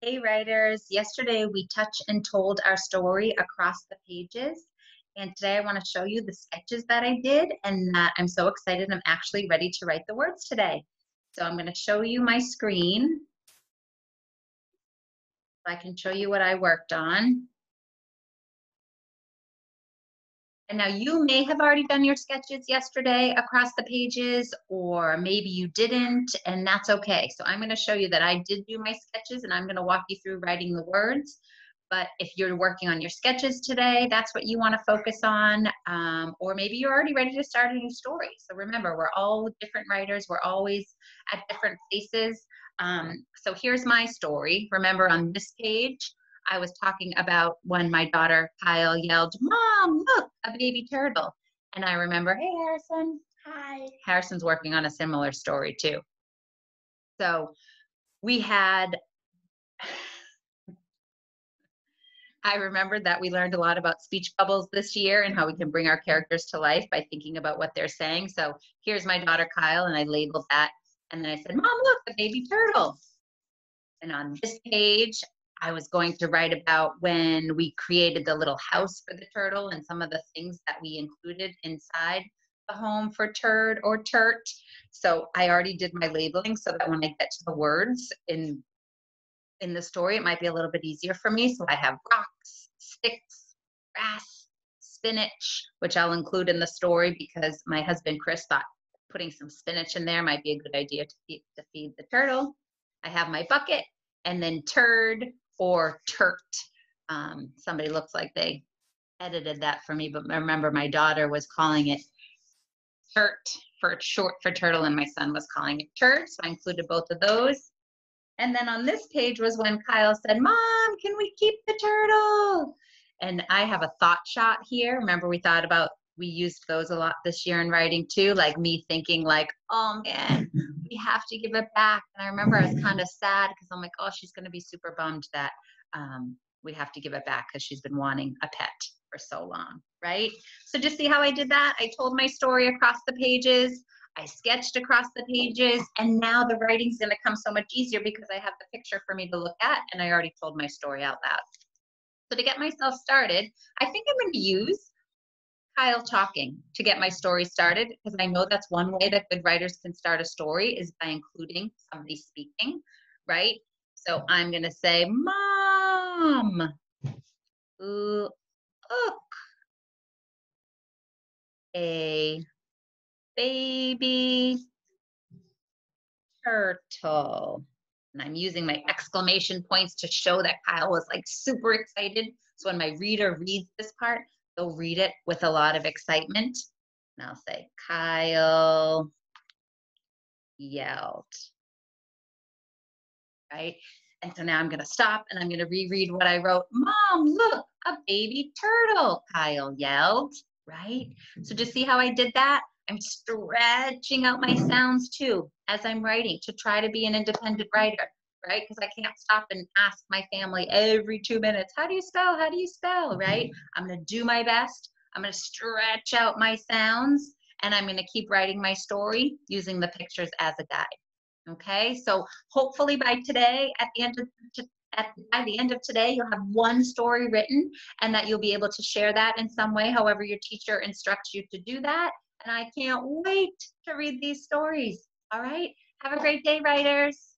Hey writers, yesterday we touched and told our story across the pages. And today I want to show you the sketches that I did and that I'm so excited I'm actually ready to write the words today. So I'm going to show you my screen. I can show you what I worked on. And now you may have already done your sketches yesterday across the pages, or maybe you didn't, and that's okay. So I'm going to show you that I did do my sketches and I'm going to walk you through writing the words. But if you're working on your sketches today, that's what you want to focus on. Or maybe you're already ready to start a new story. So remember, we're all different writers. We're always at different places. So here's my story. Remember on this page, I was talking about when my daughter Kyle yelled, "Mom, look, a baby turtle." And I remember, hey, Harrison. Hi. Harrison's working on a similar story too. So we had, I remembered that we learned a lot about speech bubbles this year and how we can bring our characters to life by thinking about what they're saying. So here's my daughter Kyle, and I labeled that. And then I said, "Mom, look, a baby turtle." And on this page, I was going to write about when we created the little house for the turtle and some of the things that we included inside the home for turd or turt. So I already did my labeling so that when I get to the words in the story, it might be a little bit easier for me. So I have rocks, sticks, grass, spinach, which I'll include in the story because my husband Chris thought putting some spinach in there might be a good idea to feed the turtle. I have my bucket, and then turd or turt. Somebody looks like they edited that for me, but remember my daughter was calling it turt for short for turtle, and my son was calling it turd, so I included both of those. And then on this page was when Kyle said, "Mom, can we keep the turtle?" And I have a thought shot here. Remember we used those a lot this year in writing too, like me thinking like, "Oh man, we have to give it back." And I remember I was kind of sad because I'm like, "Oh, she's going to be super bummed that we have to give it back because she's been wanting a pet for so long," right? So just see how I did that? I told my story across the pages. I sketched across the pages, and now the writing's going to come so much easier because I have the picture for me to look at, and I already told my story out loud. So to get myself started, I think I'm going to use Kyle talking to get my story started, because I know that's one way that good writers can start a story is by including somebody speaking, right? So I'm going to say, "Mom, look, a baby turtle." And I'm using my exclamation points to show that Kyle was like super excited. So when my reader reads this part, they'll read it with a lot of excitement. And I'll say, "Kyle yelled," right? And so now I'm going to stop and I'm going to reread what I wrote. "Mom, look, a baby turtle," Kyle yelled, right? So just see how I did that? I'm stretching out my sounds too as I'm writing to try to be an independent writer, right? Because I can't stop and ask my family every 2 minutes, "How do you spell? How do you spell?" Right? I'm going to do my best. I'm going to stretch out my sounds, and I'm going to keep writing my story using the pictures as a guide. Okay, so hopefully by today, by the end of today, you'll have one story written, and that you'll be able to share that in some way, however your teacher instructs you to do that. And I can't wait to read these stories. All right, have a great day, writers.